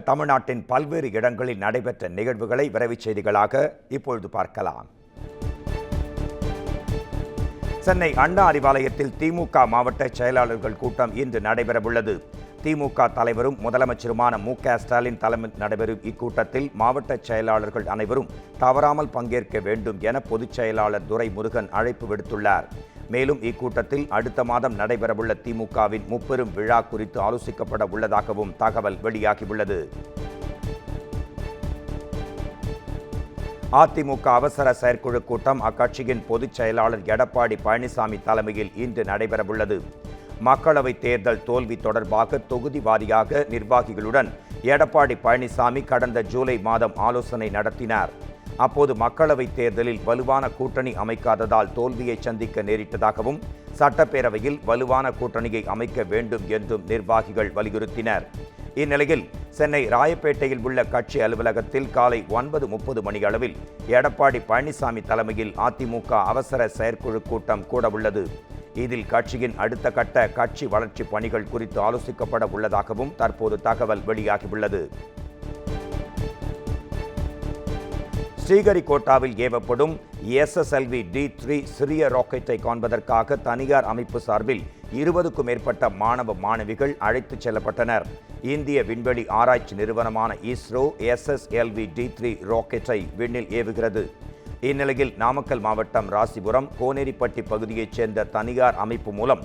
தமிழ்நாட்டின் பல்வேறு இடங்களில் நடைபெற்ற நிகழ்வுகளை விரைவுச் செய்திகளாக இப்பொழுது பார்க்கலாம். சென்னை அண்ணா அறிவாலயத்தில் திமுக மாவட்ட செயலாளர்கள் கூட்டம் இன்று நடைபெறவுள்ளது. திமுக தலைவரும் முதலமைச்சருமான மு.க.ஸ்டாலின் தலைமையில் நடைபெறும் இக்கூட்டத்தில் மாவட்ட செயலாளர்கள் அனைவரும் தவறாமல் பங்கேற்க வேண்டும் என பொதுச் செயலாளர் துரைமுருகன் அழைப்பு விடுத்துள்ளார். மேலும் இக்கூட்டத்தில் அடுத்த மாதம் நடைபெறவுள்ள திமுகவின் முப்பெரும் விழா குறித்து ஆலோசிக்கப்பட உள்ளதாகவும் தகவல் வெளியாகியுள்ளது. அதிமுக அவசர செயற்குழு கூட்டம் அக்கட்சியின் பொதுச் செயலாளர் எடப்பாடி பழனிசாமி தலைமையில் இன்று நடைபெறவுள்ளது. மக்களவைத் தேர்தல் தோல்வி தொடர்பாக தொகுதி வாரியாக நிர்வாகிகளுடன் எடப்பாடி பழனிசாமி கடந்த ஜூலை மாதம் ஆலோசனை நடத்தினார். அப்போது மக்களவைத் தேர்தலில் வலுவான கூட்டணி அமைக்காததால் தோல்வியை சந்திக்க நேரிட்டதாகவும் சட்டப்பேரவையில் வலுவான கூட்டணியை அமைக்க வேண்டும் என்றும் நிர்வாகிகள் வலியுறுத்தினர். இந்நிலையில் சென்னை ராயப்பேட்டையில் உள்ள கட்சி அலுவலகத்தில் காலை 9:30 மணியளவில் எடப்பாடி பழனிசாமி தலைமையில் அதிமுக அவசர செயற்குழு கூட்டம் கூடவுள்ளது. இதில் கட்சியின் அடுத்த கட்ட கட்சி வளர்ச்சி பணிகள் குறித்து ஆலோசிக்கப்பட உள்ளதாகவும் தற்போது தகவல் வெளியாகியுள்ளது. ஸ்ரீஹரிகோட்டாவில் ஏவப்படும் SSLV-D3 சிறிய ராக்கெட்டை காண்பதற்காக தனியார் அமைப்பு சார்பில் 20க்கும் மேற்பட்ட மாணவ மாணவிகள் அழைத்துச் செல்லப்பட்டனர். இந்திய விண்வெளி ஆராய்ச்சி நிறுவனமான இஸ்ரோ SSLV-D3 ராக்கெட்டை விண்ணில் ஏவுகிறது. இந்நிலையில் நாமக்கல் மாவட்டம் ராசிபுரம் கோனேரிப்பட்டி பகுதியைச் சேர்ந்த தனியார் அமைப்பு மூலம்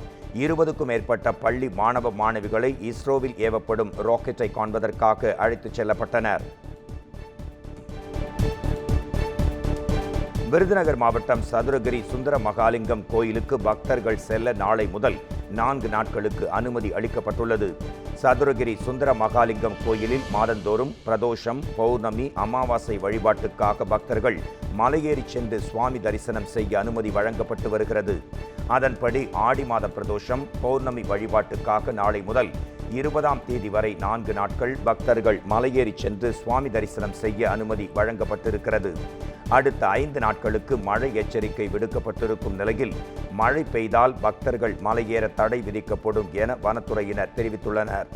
20க்கும் மேற்பட்ட பள்ளி மாணவ மாணவிகளை இஸ்ரோவில் ஏவப்படும் ராக்கெட்டை காண்பதற்காக அழைத்துச் செல்லப்பட்டனர். விருதுநகர் மாவட்டம் சதுரகிரி சுந்தர மகாலிங்கம் கோயிலுக்கு பக்தர்கள் செல்ல நாளை முதல் 4 நாட்களுக்கு அனுமதி அளிக்கப்பட்டுள்ளது. சதுரகிரி சுந்தர மகாலிங்கம் கோயிலில் மாதந்தோறும் பிரதோஷம், பௌர்ணமி, அமாவாசை வழிபாட்டுக்காக பக்தர்கள் மலையேறி சென்று சுவாமி தரிசனம் செய்ய அனுமதி வழங்கப்பட்டு வருகிறது. அதன்படி ஆடி மாத பிரதோஷம், பௌர்ணமி வழிபாட்டுக்காக நாளை முதல் 20ஆம் தேதி வரை 4 நாட்கள் பக்தர்கள் மலையேறி சென்று சுவாமி தரிசனம் செய்ய அனுமதி வழங்கப்பட்டிருக்கிறது. அடுத்த 5 நாட்களுக்கு மழை எச்சரிக்கை விடுக்கப்பட்டிருக்கும் நிலையில் மழை பெய்தால் பக்தர்கள் மலையேற தடை விதிக்கப்படும் என வனத்துறையினர் தெரிவித்துள்ளனர்.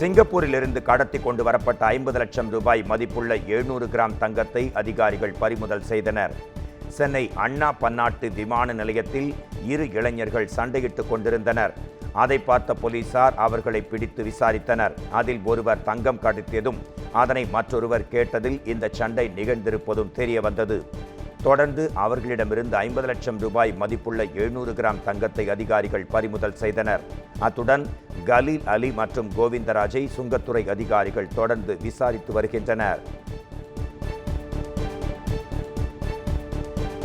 சிங்கப்பூரிலிருந்து கடத்தி கொண்டு வரப்பட்ட 50 லட்சம் ரூபாய் மதிப்புள்ள 700 கிராம் தங்கத்தை அதிகாரிகள் பறிமுதல் செய்தனர். சென்னை அண்ணா பன்னாட்டு விமான நிலையத்தில் 2 இளைஞர்கள் சண்டையிட்டுக் கொண்டிருந்தனர். அதை பார்த்த போலீசார் அவர்களை பிடித்து விசாரித்தனர். அதில் ஒருவர் தங்கம் கடத்தியதும் அதனை மற்றொருவர் கேட்டதில் இந்த சண்டை நிகழ்ந்திருப்பதும் தெரிய வந்தது. தொடர்ந்து அவர்களிடமிருந்து 50 லட்சம் ரூபாய் மதிப்புள்ள 700 கிராம் தங்கத்தை அதிகாரிகள் பறிமுதல் செய்தனர். அத்துடன் கலீல் அலி மற்றும் கோவிந்தராஜை சுங்கத்துறை அதிகாரிகள் தொடர்ந்து விசாரித்து வருகின்றனர்.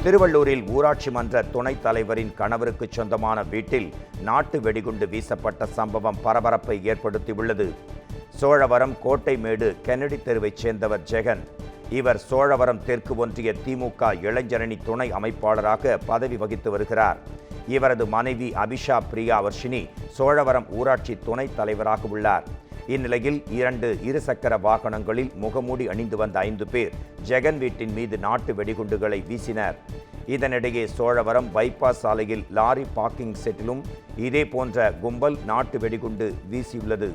திருவள்ளூரில் ஊராட்சி மன்ற துணைத் தலைவரின் கணவருக்கு சொந்தமான வீட்டில் நாட்டு வெடிகுண்டு வீசப்பட்ட சம்பவம் பரபரப்பை ஏற்படுத்தியுள்ளது. சோழவரம் கோட்டைமேடு கென்னடி தெருவைச் சேர்ந்தவர் ஜெகன். இவர் சோழவரம் தெற்கு ஒன்றிய திமுக இளைஞரணி துணை அமைப்பாளராக பதவி வகித்து வருகிறார். இவரது மனைவி அபிஷா பிரியா வர்ஷினி சோழவரம் ஊராட்சி துணைத் தலைவராக உள்ளார். இந்நிலையில் 2 இருசக்கர வாகனங்களில் முகமூடி அணிந்து வந்த 5 பேர் ஜெகன் வீட்டின் மீது நாட்டு வெடிகுண்டுகளை வீசினர். இதனிடையே சோழவரம் பைபாஸ் சாலையில் லாரி பார்க்கிங் செட்டிலும் இதே போன்ற கும்பல் நாட்டு வெடிகுண்டு வீசியுள்ளது.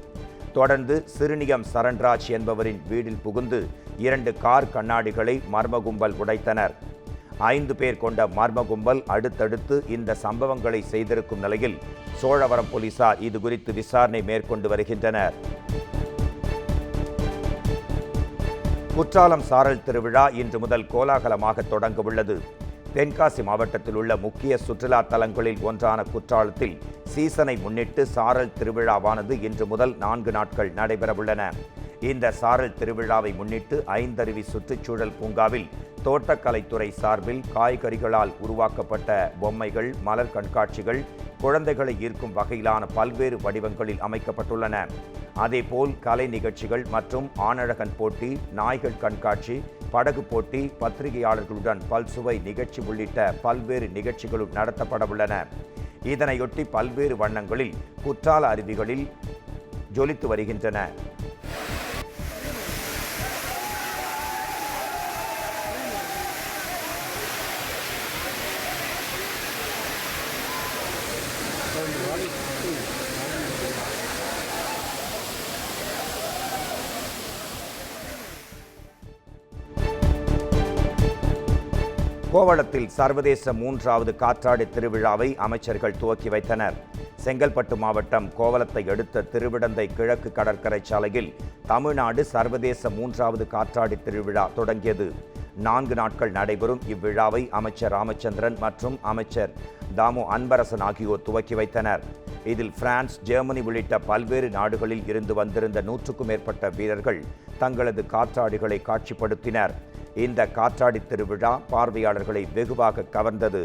தொடர்ந்து சிறுனியம் சரண்ராஜ் என்பவரின் வீட்டில் புகுந்து 2 கார் கண்ணாடிகளை மர்ம கும்பல் உடைத்தனர். 5 பேர் கொண்ட மர்ம கும்பல் அடுத்தடுத்து இந்த சம்பவங்களை செய்திருக்கும் நிலையில் சோழவரம் போலீசார் இதுகுறித்து விசாரணை மேற்கொண்டு வருகின்றனர். குற்றாலம் சாரல் திருவிழா இன்று முதல் கோலாகலமாக தொடங்க உள்ளது. தென்காசி மாவட்டத்தில் உள்ள முக்கிய சுற்றுலா தலங்களில் ஒன்றான குற்றாலத்தில் சீசனை முன்னிட்டு சாரல் திருவிழாவானது இன்று முதல் 4 நாட்கள் நடைபெறவுள்ளன. இந்த சாரல் திருவிழாவை முன்னிட்டு ஐந்தருவி சுற்றுச்சூழல் பூங்காவில் தோட்டக்கலைத்துறை சார்பில் காய்கறிகளால் உருவாக்கப்பட்ட பொம்மைகள், மலர் கண்காட்சிகள், குழந்தைகளை ஈர்க்கும் வகையிலான பல்வேறு வடிவங்களில் அமைக்கப்பட்டுள்ளன. அதேபோல் கலை நிகழ்ச்சிகள் மற்றும் ஆணழகன் போட்டி, நாய்கள் கண்காட்சி, படகு போட்டி, பத்திரிகையாளர்களுடன் பல்சுவை நிகழ்ச்சி உள்ளிட்ட பல்வேறு நிகழ்ச்சிகளும் நடத்தப்பட உள்ளன. இதனையொட்டி பல்வேறு வண்ணங்களில் குற்றால அருவிகளில் ஜொலித்து வருகின்றன. கோவளத்தில் சர்வதேச 3வது காற்றாடி திருவிழாவை அமைச்சர்கள் துவக்கி வைத்தனர். செங்கல்பட்டு மாவட்டம் கோவளத்தை அடுத்த திருவிடந்தை கிழக்கு கடற்கரை சாலையில் தமிழ்நாடு சர்வதேச 3வது காற்றாடி திருவிழா தொடங்கியது. 4 நாட்கள் நடைபெறும் இவ்விழாவை அமைச்சர் ராமச்சந்திரன் மற்றும் அமைச்சர் தாமு அன்பரசன் ஆகியோர் துவக்கி வைத்தனர். இதில் பிரான்ஸ், ஜெர்மனி உள்ளிட்ட பல்வேறு நாடுகளில் இருந்து வந்திருந்த 100க்கும் மேற்பட்ட வீரர்கள் தங்களது காற்றாடிகளை காட்சிப்படுத்தினர். இந்த காற்றாடி திருவிழா பார்வையாளர்களை வெகுவாக கவர்ந்தது.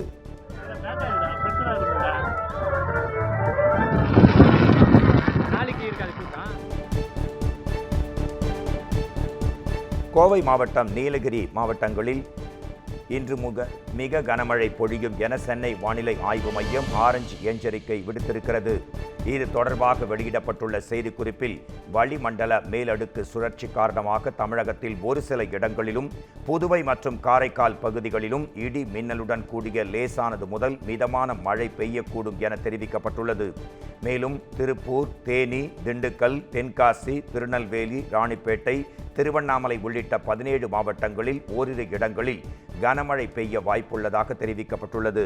கோவை மாவட்டம், நீலகிரி மாவட்டங்களில் இன்று மிக கனமழை பொழியும் என சென்னை வானிலை ஆய்வு மையம் ஆரஞ்சு எச்சரிக்கை விடுத்திருக்கிறது. இது தொடர்பாக வெளியிடப்பட்டுள்ள செய்திக்குறிப்பில் வளிமண்டல மேலடுக்கு சுழற்சி காரணமாக தமிழகத்தில் ஒரு சில இடங்களிலும் புதுவை மற்றும் காரைக்கால் பகுதிகளிலும் இடி மின்னலுடன் கூடிய லேசானது முதல் மிதமான மழை பெய்யக்கூடும் என தெரிவிக்கப்பட்டுள்ளது. மேலும் திருப்பூர், தேனி, திண்டுக்கல், தென்காசி, திருநெல்வேலி, ராணிப்பேட்டை, திருவண்ணாமலை உள்ளிட்ட 17 மாவட்டங்களில் ஓரிரு இடங்களில் கனமழை பெய்ய வாய்ப்புள்ளதாக தெரிவிக்கப்பட்டுள்ளது.